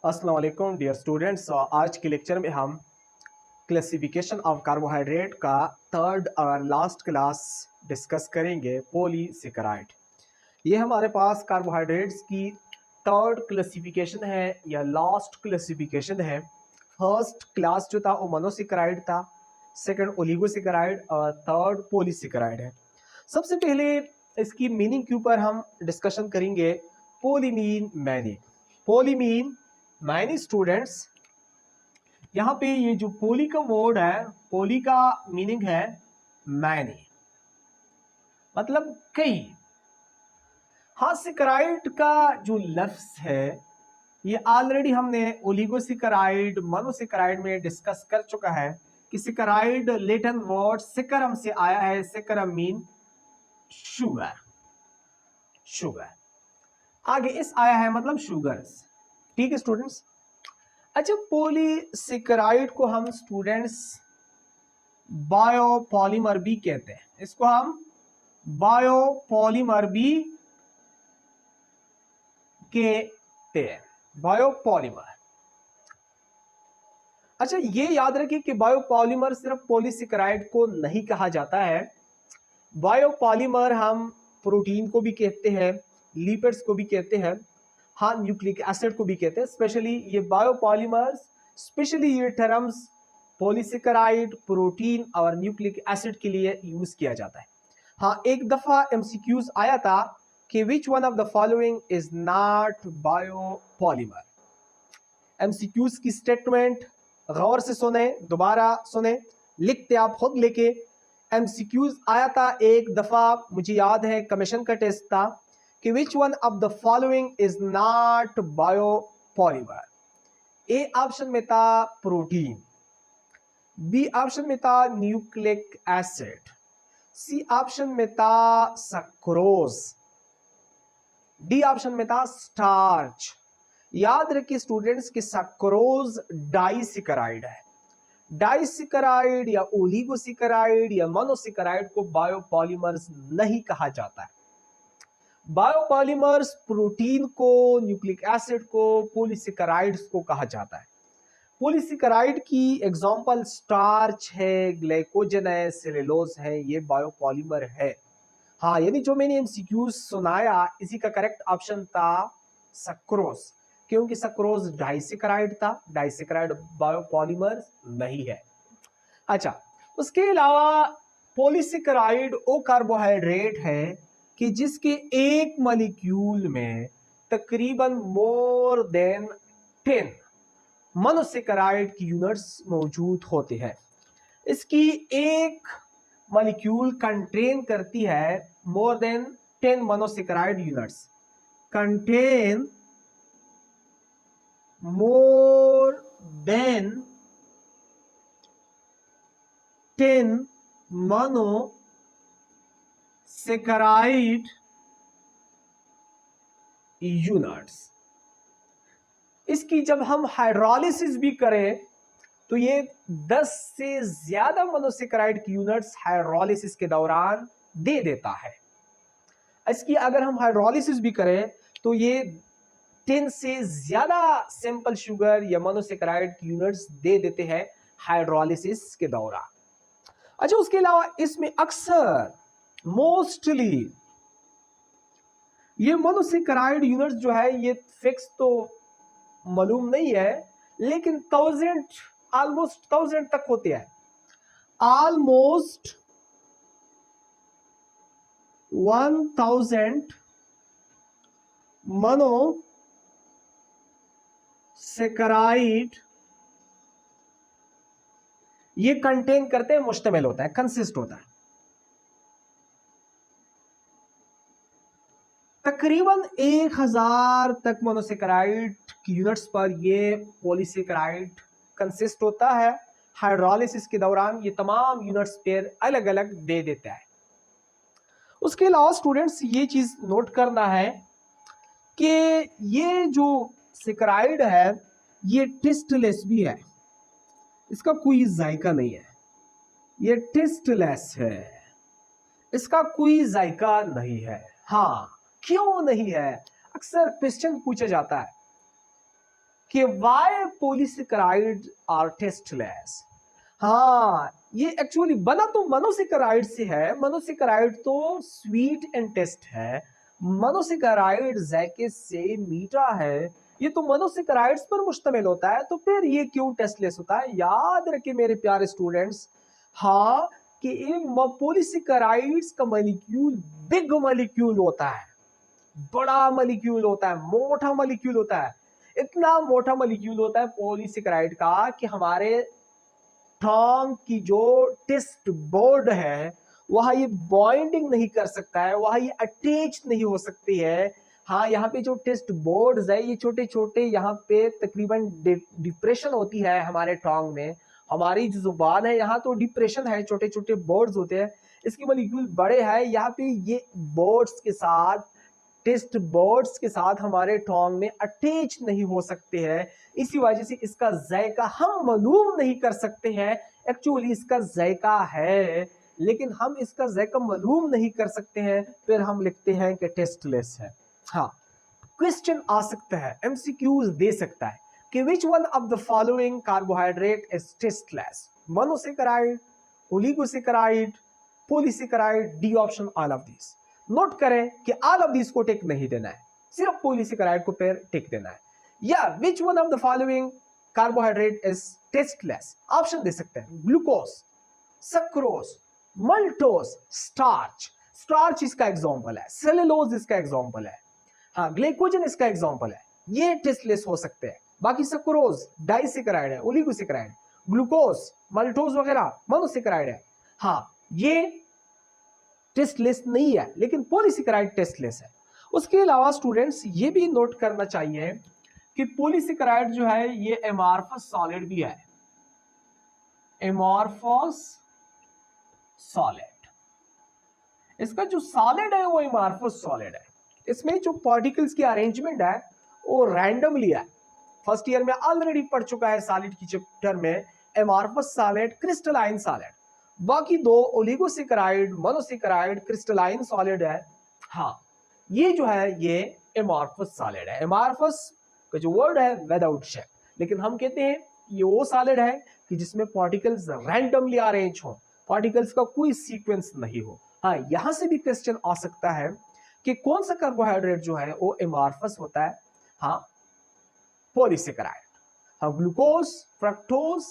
अस्सलाम वालेकुम dear students. आज के लेक्चर में हम क्लासिफिकेशन ऑफ कार्बोहाइड्रेट का थर्ड और लास्ट क्लास डिस्कस करेंगे, पॉलीसेकेराइड। ये हमारे पास कार्बोहाइड्रेट्स की थर्ड क्लासिफिकेशन है या लास्ट क्लासिफिकेशन है। फर्स्ट क्लास जो था वो मोनोसेकेराइड था, सेकंड ओलिगोसेकेराइड और थर्ड पॉलीसेकेराइड है। सबसे पहले इसकी मीनिंग के ऊपर हम डिस्कशन करेंगे। पोलीमीन मैनी, पोलीमीन मैनी स्टूडेंट्स, यहाँ पे ये जो पोली का वर्ड है, पोली का मीनिंग है मैनी, मतलब कई। हाँ, सेकेराइड का जो लफ्ज है ये ऑलरेडी हमने ओलिगोसेकेराइड मोनोसेकेराइड में डिस्कस कर चुका है कि सेकेराइड लैटिन वर्ड सेकरम से आया है। सेकरम मीन शुगर, शुगर आगे इस आया है मतलब शुगर्स। ठीक है स्टूडेंट्स। अच्छा, पॉलीसेकेराइड को हम स्टूडेंट्स बायोपॉलीमर भी कहते हैं। इसको हम बायोपॉलीमर भी कहते हैं, बायोपॉलीमर। अच्छा, ये याद रखिए कि बायोपॉलीमर सिर्फ पॉलीसेकेराइड को नहीं कहा जाता है। बायोपॉलीमर हम प्रोटीन को भी कहते हैं, लिपिड्स को भी कहते हैं, हाँ न्यूक्लिक एसिड को भी कहते हैं। स्पेशली ये बायोपॉलीमर्स, स्पेशली ये टर्म्स पॉलीसेकेराइड, प्रोटीन और न्यूक्लिक एसिड के लिए यूज किया जाता है। हाँ, एक दफा एमसीक्यूज आया था कि विच one of the following is not biopolymer. MCQs की स्टेटमेंट गौर से सुने, दोबारा सुने, लिखते आप खुद लेके। एमसीक्यूज आया था एक दफा, मुझे याद है कमीशन का टेस्ट था कि विच one of the following is not biopolymer. A option में था प्रोटीन, बी ऑप्शन में था न्यूक्लिक एसिड, सी ऑप्शन में था सक्रोज, डी ऑप्शन में था स्टार्च। याद रखिए स्टूडेंट्स कि सक्रोज डाइसेकेराइड है। डाइसेकेराइड या ओलिगोसेकेराइड या मोनोसेकेराइड को बायोपॉलीमर्स नहीं कहा जाता है। बायोपॉलीमर्स प्रोटीन को, न्यूक्लिक एसिड को, पॉलीसेकेराइड्स को कहा जाता है। पॉलीसेकेराइड की एग्जांपल स्टार्च है, ग्लाइकोजन है, सेलुलोज है, ये बायोपॉलीमर है। हाँ, यानी जो मैंने एमसीक्यूज सुनाया इसी का करेक्ट ऑप्शन था सक्रोज, क्योंकि सक्रोज डाइसेकेराइड था। डाइसेकेराइड बायोपॉलीमर्स नहीं है। अच्छा, उसके अलावा पॉलीसेकेराइड वो कार्बोहाइड्रेट है कि जिसके एक मॉलिक्यूल में तकरीबन मोर देन 10 मोनोसेकेराइड की यूनिट्स मौजूद होते हैं। इसकी एक मॉलिक्यूल कंटेन करती है more than 10 monosaccharide units, contain more than 10 monosaccharide units. इसकी जब हम हाइड्रोलिसिस भी करें तो ये 10 से ज्यादा मोनोसेकेराइड की यूनिट्स हाइड्रोलिसिस के दौरान दे देता है। इसकी अगर हम हाइड्रोलिसिस भी करें तो ये 10 से ज्यादा सिंपल शुगर या मोनोसेकेराइड की यूनिट्स दे देते हैं हाइड्रोलिसिस के दौरान। अच्छा, उसके अलावा इसमें अक्सर मोस्टली ये मोनोसेकेराइड यूनिट्स जो है ये फिक्स तो मालूम नहीं है, लेकिन 1000 ऑलमोस्ट 1000 तक होते हैं। ऑलमोस्ट 1000 मोनोसेकेराइड ये कंटेन करते हैं, मुश्तमिल होता है, कंसिस्ट होता है। तकरीबन 1000 तक मोनोसेकेराइड की यूनिट्स पर ये पॉलीसेकेराइड कंसिस्ट होता है। हाइड्रोलिसिस के दौरान ये तमाम यूनिट्स पेयर अलग अलग दे देता है। उसके अलावा स्टूडेंट्स ये चीज नोट करना है कि ये जो सेकेराइड है ये टेस्टलेस भी है, इसका कोई जायका नहीं है। ये टेस्टलेस है, इसका कोई जायका नहीं है। हाँ, क्यों नहीं है? अक्सर क्वेश्चन पूछा जाता है कि वाई पॉलीसेकेराइड आर टेस्टलेस। हाँ, ये एक्चुअली बना तो मोनोसेकेराइड से है। मोनोसेकेराइड तो स्वीट एंड टेस्ट है, मोनोसेकेराइड जैके से मीठा है, ये तो मोनोसेकेराइड्स पर मुश्तमिल होता है, तो फिर ये क्यों टेस्टलेस होता है? याद रखिए मेरे प्यारे स्टूडेंट्स, हाँ, कि इन पॉलीसेकेराइड्स का मॉलिक्यूल बिग मॉलिक्यूल होता है, बड़ा मॉलिक्यूल होता है, मोटा मॉलिक्यूल होता है। इतना मोटा मॉलिक्यूल होता है पॉलीसेकेराइड का कि हमारे टंग की जो टेस्ट बोर्ड है वहां ये बॉन्डिंग नहीं कर सकता है, वहां ये अटैच नहीं हो सकती है। हाँ, यहाँ पे जो टेस्ट बोर्ड्स है ये छोटे छोटे, यहाँ पे तकरीबन डिप्रेशन होती है हमारे टंग में। हमारी जो जुबान है यहाँ तो डिप्रेशन है, छोटे छोटे बोर्ड्स होते हैं, इसके मॉलिक्यूल बड़े हैं। यहाँ पे ये बोर्ड्स के साथ, टेस्ट बोर्ड्स के साथ हमारे टोंग में अटैच नहीं हो सकते हैं। इसी वजह से इसका जायका हम मालूम नहीं कर सकते हैं। एक्चुअली इसका जायका है लेकिन हम इसका जायका मालूम नहीं कर सकते हैं, फिर हम लिखते हैं कि टेस्टलेस है। हाँ, क्वेश्चन आ सकता है, एमसीक्यूज दे सकता है कि विच one of the following carbohydrate is tasteless? Monosaccharide, oligosaccharide, polysaccharide, D option all of this. Note करें कि ऑल ऑफ दिस को टिक नहीं देना है, सिर्फ पॉलीसेकेराइड को फिर टिक देना है। या which one of the following carbohydrate is tasteless? Option दे सकते हैं, glucose, sucrose, maltose, starch. Starch इसका एग्जांपल है, सेलुलोज इसका एग्जांपल है, हाँ, ग्लाइकोजन इसका एग्जांपल है। ये टेस्टलेस हो सकते हैं। बाकी सक्रोज डाइसेकेराइड है, ओलिगोसेकेराइड, ग्लूकोज, मल्टोज वगैरह मोनोसेकेराइड है। हाँ, ये टेस्टलेस नहीं है, लेकिन पॉलीसेकेराइड टेस्टलेस है। उसके अलावा स्टूडेंट्स ये भी नोट करना चाहिए कि पॉलीसेकेराइड जो है ये एमॉर्फस सॉलिड भी है, एमॉर्फस सॉलिड। इसका जो सॉलिड है वो एमॉर्फस सॉलिड है। इसमें जो पार्टिकल्स की अरेंजमेंट है वो रैंडमली है। फर्स्ट ईयर में ऑलरेडी पढ़ चुका है सॉलिड की चैप्टर में, एमॉर्फस सॉलिड, क्रिस्टलाइन सॉलिड। बाकी दो ओलिगोसेकेराइड, मोनोसेकेराइड, क्रिस्टलाइन सॉलिड है। हाँ, ये जो है ये एमॉर्फस सॉलिड है। एमॉर्फस का जो वर्ड है विदाउट शेप, लेकिन हम कहते हैं ये वो सॉलिड है कि जिसमें पार्टिकल्स रैंडमली अरेंज हो, पार्टिकल्स का कोई सीक्वेंस नहीं हो। हाँ, यहां से भी क्वेश्चन आ सकता है कि कौन सा कार्बोहाइड्रेट जो है वो एमॉर्फस होता है? हाँ, पॉलीसेकेराइड। हाँ, ग्लूकोज, फ्रक्टोज,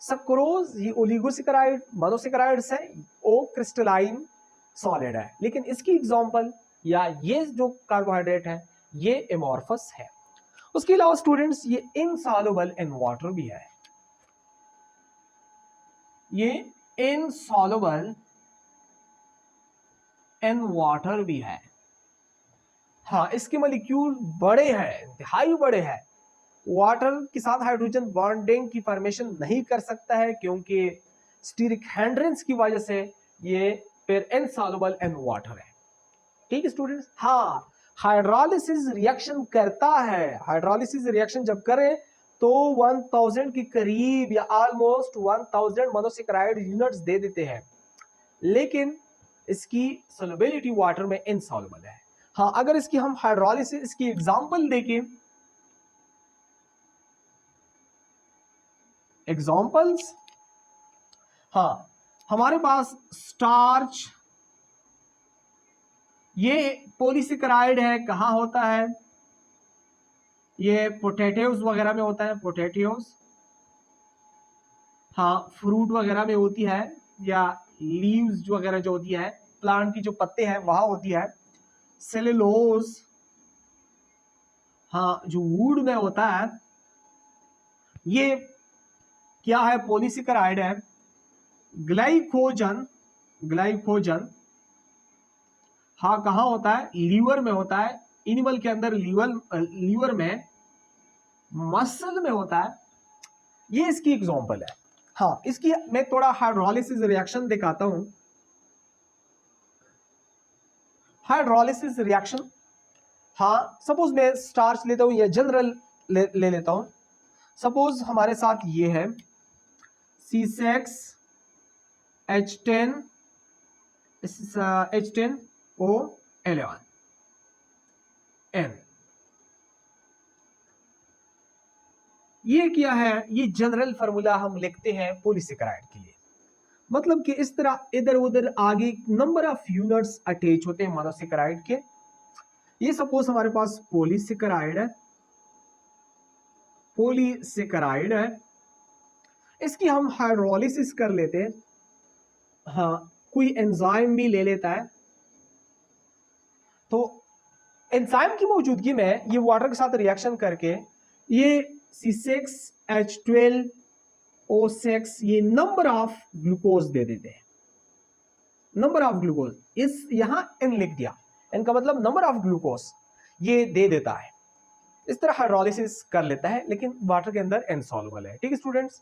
सक्रोज ये ओलिगोसेकेराइड, मोनोसेकेराइड्स है, वो क्रिस्टलाइन सॉलिड है। लेकिन इसकी एग्जांपल या ये जो कार्बोहाइड्रेट है ये एमॉर्फस है। उसके अलावा स्टूडेंट्स ये इनसॉल्युबल इन वाटर भी है, ये इनसॉल्युबल इन वाटर भी है। हाँ, इसके मॉलिक्यूल बड़े हैं, इंतहाई बड़े हैं। वाटर के साथ हाइड्रोजन बॉन्डिंग की फॉर्मेशन नहीं कर सकता है क्योंकि स्टीरिक हैंड्रेंस की वजह से ये फिर इनसॉल्युबल इन वाटर है। ठीक है स्टूडेंट्स? हाँ, हाइड्रोलिसिस रिएक्शन करता है। हाइड्रोलिसिस रिएक्शन जब करें तो 1000 के करीब या ऑलमोस्ट 1000 मोनोसेकेराइड यूनिट्स दे देते हैं, लेकिन इसकी सोलबिलिटी वाटर में इनसॉल्युबल है। हाँ, अगर इसकी हम हाइड्रोलिसिस की एग्जांपल देखें, एग्जांपल्स, हाँ, हमारे पास स्टार्च, ये पॉलीसेकेराइड है, कहां होता है? ये पोटैटोज वगैरह में होता है, पोटैटोज। हाँ, फ्रूट वगैरह में होती है, या लीव्स वगैरह जो होती है, प्लांट की जो पत्ते हैं वहां होती है। सेलुलोज, हाँ, जो वुड में होता है, ये क्या है? पॉलीसेकेराइड है। ग्लाइकोजन, ग्लाइकोजन, हाँ, कहां होता है? लीवर में होता है, एनिमल के अंदर लीवर में, मसल में होता है। ये इसकी एग्जांपल है। हाँ, इसकी मैं थोड़ा हाइड्रोलिसिस रिएक्शन दिखाता हूं। हाइड्रोलिसिस रिएक्शन, हाँ, सपोज मैं स्टार्च लेता हूं या जनरल ले लेता हूं। सपोज हमारे साथ ये है C6H10 H10O11 N। ये क्या है, ये जनरल फार्मूला हम लिखते हैं पॉलीसेकेराइड के लिए। मतलब कि इस तरह इधर उधर आगे नंबर ऑफ यूनिट्स अटैच होते हैं मोनोसेकेराइड के। ये सपोज हमारे पास पॉलीसेकेराइड है, पॉलीसेकेराइड है, इसकी हम हाइड्रोलिसिस कर लेते हैं। हाँ, कोई एंजाइम भी ले लेता है, तो एंजाइम की मौजूदगी में ये वाटर के साथ रिएक्शन करके ये C6H12O6 ये नंबर ऑफ ग्लूकोज दे देते हैं। नंबर ऑफ ग्लूकोज, इस यहां एन लिख दिया, एन का मतलब नंबर ऑफ ग्लूकोज ये दे देता है। इस तरह हाइड्रोलिसिस कर लेता है, लेकिन वाटर के अंदर इनसॉल्युबल है। ठीक है स्टूडेंट्स।